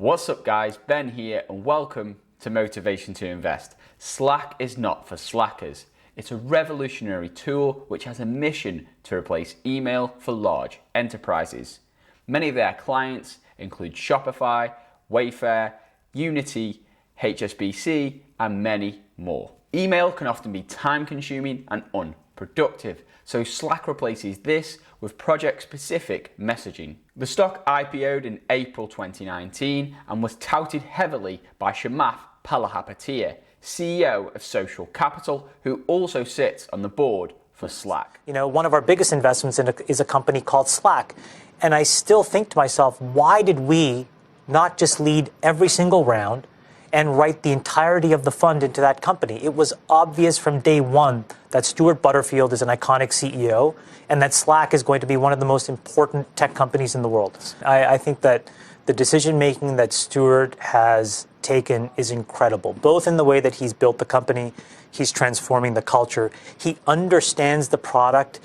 What's up guys, Ben here and welcome to Motivation to Invest. Slack is not for slackers. It's a revolutionary tool which has a mission to replace email for large enterprises. Many of their clients include Shopify, Wayfair, Unity, HSBC and many more. Email can often be time consuming and unproductive, so Slack replaces this with project-specific messaging. The stock IPO'd in April 2019 and was touted heavily by Chamath Palihapitiya, CEO of Social Capital, who also sits on the board for Slack. You know, one of our biggest investments is a company called Slack. And I still think to myself, why did we not just lead every single round and write the entirety of the fund into that company? It was obvious from day one that Stuart Butterfield is an iconic CEO and that Slack is going to be one of the most important tech companies in the world. I think that the decision-making that Stuart has taken is incredible, both in the way that he's built the company, he's transforming the culture, he understands the product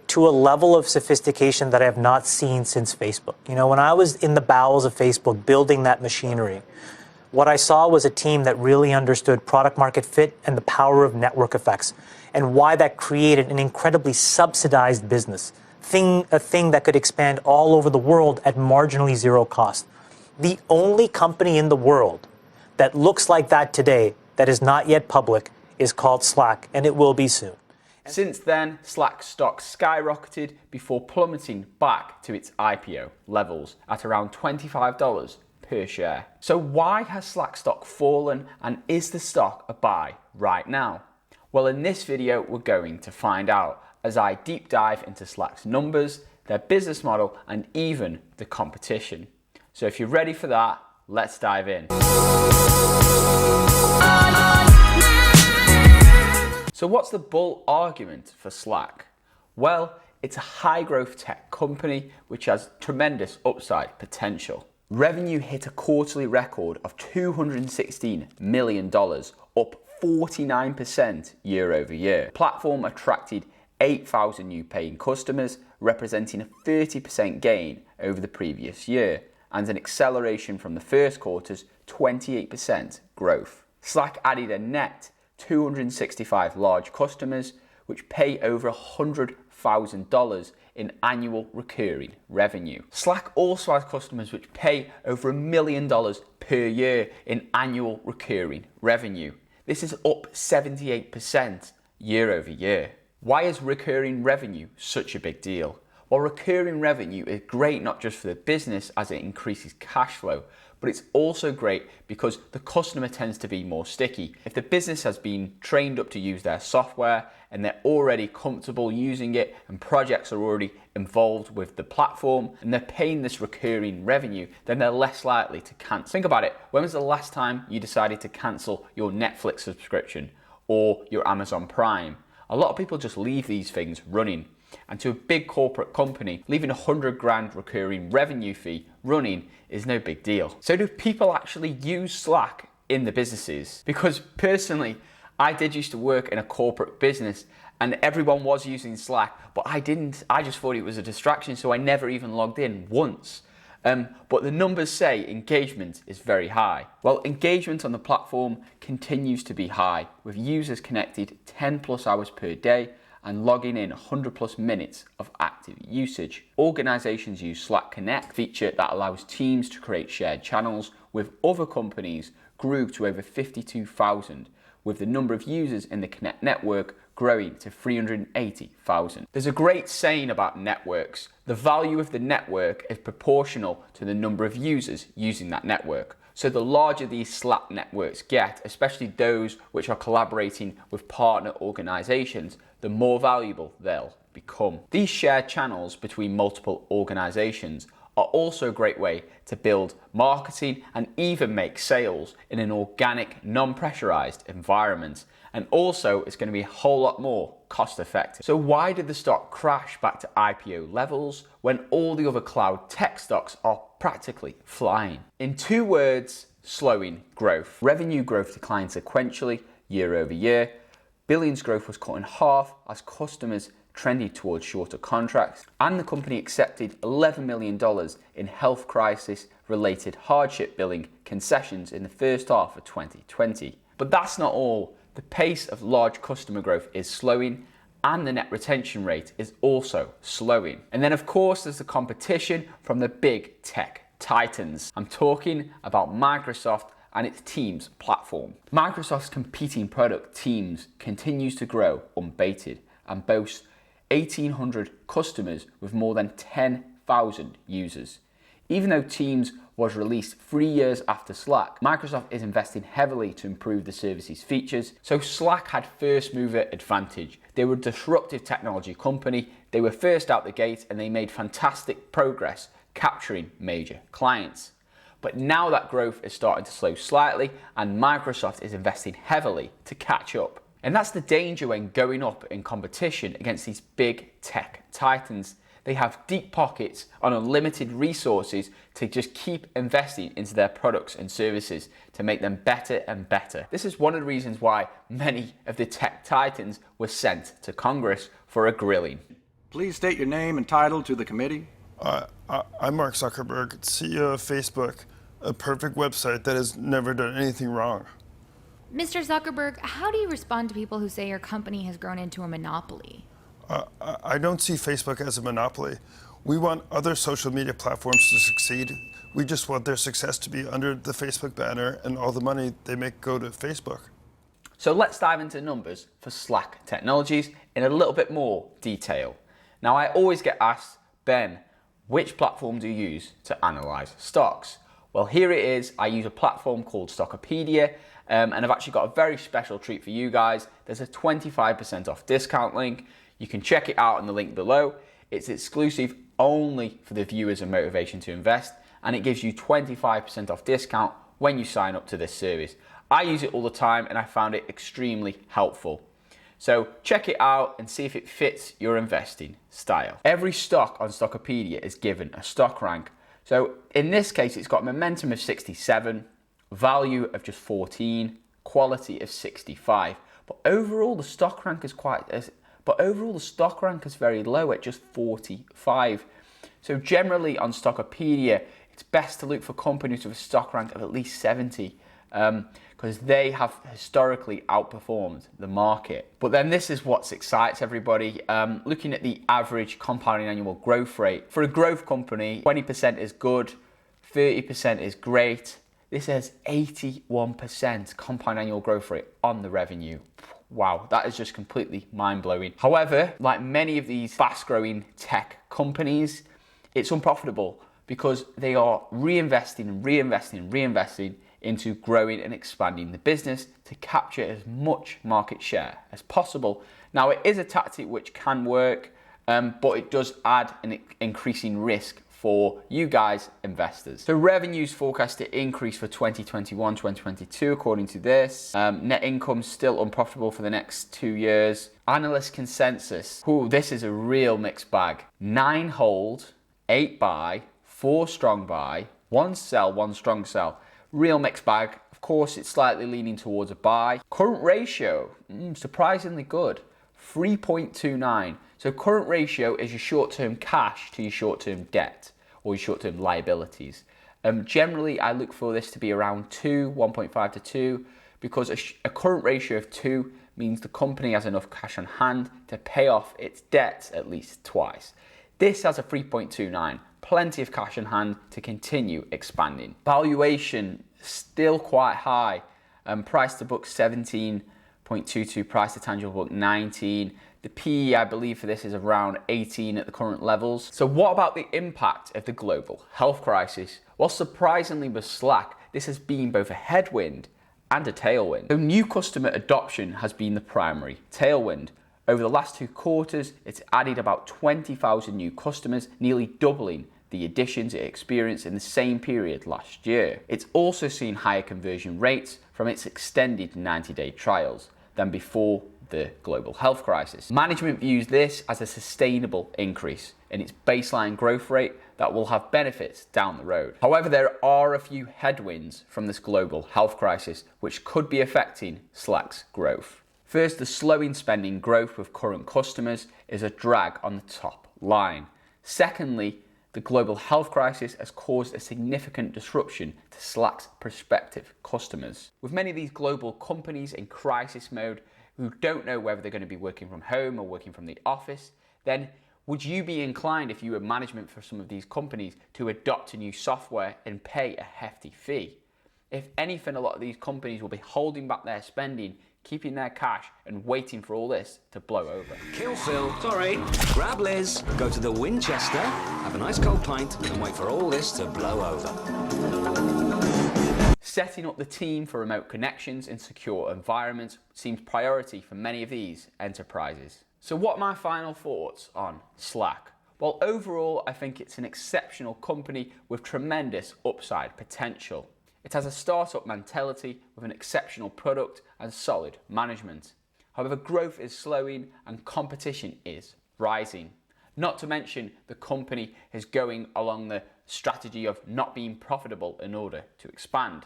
to a level of sophistication that I have not seen since Facebook. You know, when I was in the bowels of Facebook building that machinery, what I saw was a team that really understood product market fit and the power of network effects and why that created an incredibly subsidized business, a thing that could expand all over the world at marginally zero cost. The only company in the world that looks like that today that is not yet public is called Slack, and it will be soon. Since then, Slack stock skyrocketed before plummeting back to its IPO levels at around $25 per share. So why has Slack stock fallen, and is the stock a buy right now? Well, in this video, we're going to find out as I deep dive into Slack's numbers, their business model, and even the competition. So if you're ready for that, let's dive in. So what's the bull argument for Slack? Well, it's a high growth tech company which has tremendous upside potential. Revenue hit a quarterly record of $216 million, up 49% year over year. Platform attracted 8,000 new paying customers, representing a 30% gain over the previous year, and an acceleration from the first quarter's 28% growth. Slack added a net 265 large customers, which pay over $100,000 in annual recurring revenue. Slack also has customers which pay over $1 million per year in annual recurring revenue. This is up 78% year over year. Why is recurring revenue such a big deal? Well, recurring revenue is great not just for the business as it increases cash flow, but it's also great because the customer tends to be more sticky. If the business has been trained up to use their software and they're already comfortable using it and projects are already involved with the platform and they're paying this recurring revenue, then they're less likely to cancel. Think about it. When was the last time you decided to cancel your Netflix subscription or your Amazon Prime? A lot of people just leave these things running. And to a big corporate company, leaving $100,000 recurring revenue fee running is no big deal. So do people actually use Slack in the businesses? Because personally, I did used to work in a corporate business and everyone was using Slack, but I didn't. I just thought it was a distraction, so I never even logged in once. But the numbers say engagement is very high. Well, engagement on the platform continues to be high, with users connected 10 plus hours per day and logging in 100 plus minutes of active usage. Organizations use Slack Connect, feature that allows teams to create shared channels with other companies, grew to over 52,000, with the number of users in the Connect network growing to 380,000. There's a great saying about networks. The value of the network is proportional to the number of users using that network. So the larger these Slack networks get, especially those which are collaborating with partner organizations, the more valuable they'll become. These shared channels between multiple organizations are also a great way to build marketing and even make sales in an organic, non-pressurized environment. And also, it's going to be a whole lot more cost effective. So why did the stock crash back to IPO levels when all the other cloud tech stocks are practically flying? In 2 words, slowing growth. Revenue growth declined sequentially year over year. Billings growth was cut in half as customers trended towards shorter contracts, and the company accepted $11 million in health crisis related hardship billing concessions in the first half of 2020. But that's not all. The pace of large customer growth is slowing, and the net retention rate is also slowing. And then of course there's the competition from the big tech titans. I'm talking about Microsoft and its Teams platform. Microsoft's competing product Teams continues to grow unabated and boasts 1,800 customers with more than 10,000 users. Even though Teams was released 3 years after Slack, Microsoft is investing heavily to improve the service's features, so Slack had first mover advantage. They were a disruptive technology company, they were first out the gate, and they made fantastic progress capturing major clients. But now that growth is starting to slow slightly, and Microsoft is investing heavily to catch up. And that's the danger when going up in competition against these big tech titans. They have deep pockets and unlimited resources to just keep investing into their products and services to make them better and better. This is one of the reasons why many of the tech titans were sent to Congress for a grilling. Please state your name and title to the committee. I'm Mark Zuckerberg, CEO of Facebook, a perfect website that has never done anything wrong. Mr. Zuckerberg, how do you respond to people who say your company has grown into a monopoly? I don't see Facebook as a monopoly. We want other social media platforms to succeed. We just want their success to be under the Facebook banner and all the money they make go to Facebook. So let's dive into numbers for Slack Technologies in a little bit more detail. Now, I always get asked, Ben, which platform do you use to analyze stocks? Well, here it is. I use a platform called Stockopedia, and I've actually got a very special treat for you guys. There's a 25% off discount link. You can check it out in the link below. It's exclusive only for the viewers of Motivation to Invest, and it gives you 25% off discount when you sign up to this service. I use it all the time and I found it extremely helpful. So check it out and see if it fits your investing style. Every stock on Stockopedia is given a stock rank. So in this case, it's got momentum of 67, value of just 14, quality of 65. But overall, the stock rank is very low at just 45. So generally on Stockopedia, it's best to look for companies with a stock rank of at least 70 because they have historically outperformed the market. But then this is what excites everybody. Looking at the average compounding annual growth rate. For a growth company, 20% is good, 30% is great. This has 81% compound annual growth rate on the revenue. Wow, that is just completely mind-blowing. However, like many of these fast-growing tech companies, it's unprofitable because they are reinvesting into growing and expanding the business to capture as much market share as possible. Now, it is a tactic which can work, but it does add an increasing risk for you guys investors. So revenues forecast to increase for 2021-2022 according to this. Net income still unprofitable for the next 2 years. Analyst consensus. Ooh, this is a real mixed bag. 9 hold, 8 buy, 4 strong buy, 1 sell, 1 strong sell. Real mixed bag. Of course, it's slightly leaning towards a buy. Current ratio, surprisingly good. 3.29. So current ratio is your short-term cash to your short-term debt or your short-term liabilities. Generally, I look for this to be around 2, 1.5 to 2, because a current ratio of 2 means the company has enough cash on hand to pay off its debts at least twice. This has a 3.29, plenty of cash on hand to continue expanding. Valuation, still quite high. Price to book 17.22, price to tangible book 19. The PE, I believe, for this is around 18 at the current levels. So what about the impact of the global health crisis? Well, surprisingly with Slack, this has been both a headwind and a tailwind. So new customer adoption has been the primary tailwind. Over the last 2 quarters, it's added about 20,000 new customers, nearly doubling the additions it experienced in the same period last year. It's also seen higher conversion rates from its extended 90-day trials than before the global health crisis. Management views this as a sustainable increase in its baseline growth rate that will have benefits down the road. However, there are a few headwinds from this global health crisis which could be affecting Slack's growth. First, the slowing spending growth with current customers is a drag on the top line. Secondly, the global health crisis has caused a significant disruption to Slack's prospective customers. With many of these global companies in crisis mode who don't know whether they're going to be working from home or working from the office, then would you be inclined, if you were management for some of these companies, to adopt a new software and pay a hefty fee? If anything, a lot of these companies will be holding back their spending, keeping their cash and waiting for all this to blow over. Kill Phil, sorry. Grab Liz, go to the Winchester, have a nice cold pint and wait for all this to blow over. Setting up the team for remote connections in secure environments seems priority for many of these enterprises. So what are my final thoughts on Slack? Well, overall, I think it's an exceptional company with tremendous upside potential. It has a startup mentality with an exceptional product and solid management. However, growth is slowing and competition is rising. Not to mention, the company is going along the strategy of not being profitable in order to expand.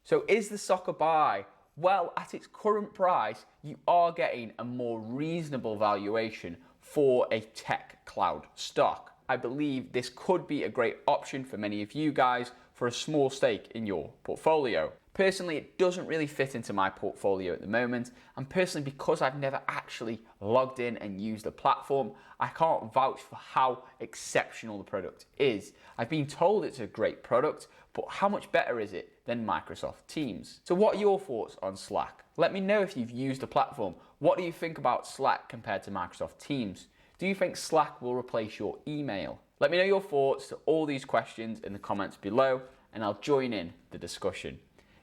So is the stock a buy? Well, at its current price, you are getting a more reasonable valuation for a tech cloud stock. I believe this could be a great option for many of you guys for a small stake in your portfolio. Personally, it doesn't really fit into my portfolio at the moment, and personally, because I've never actually logged in and used the platform, I can't vouch for how exceptional the product is. I've been told it's a great product, but how much better is it than Microsoft Teams? So what are your thoughts on Slack? Let me know if you've used the platform. What do you think about Slack compared to Microsoft Teams? Do you think Slack will replace your email? Let me know your thoughts to all these questions in the comments below, and I'll join in the discussion.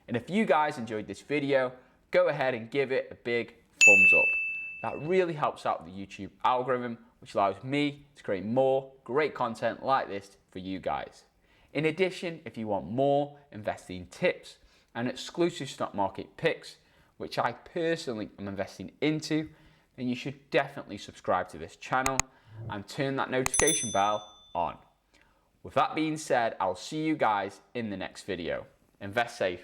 And if you guys enjoyed this video, go ahead and give it a big thumbs up. That really helps out the YouTube algorithm, which allows me to create more great content like this for you guys. In addition, if you want more investing tips and exclusive stock market picks, which I personally am investing into, then you should definitely subscribe to this channel and turn that notification bell on. With that being said, I'll see you guys in the next video. Invest safe.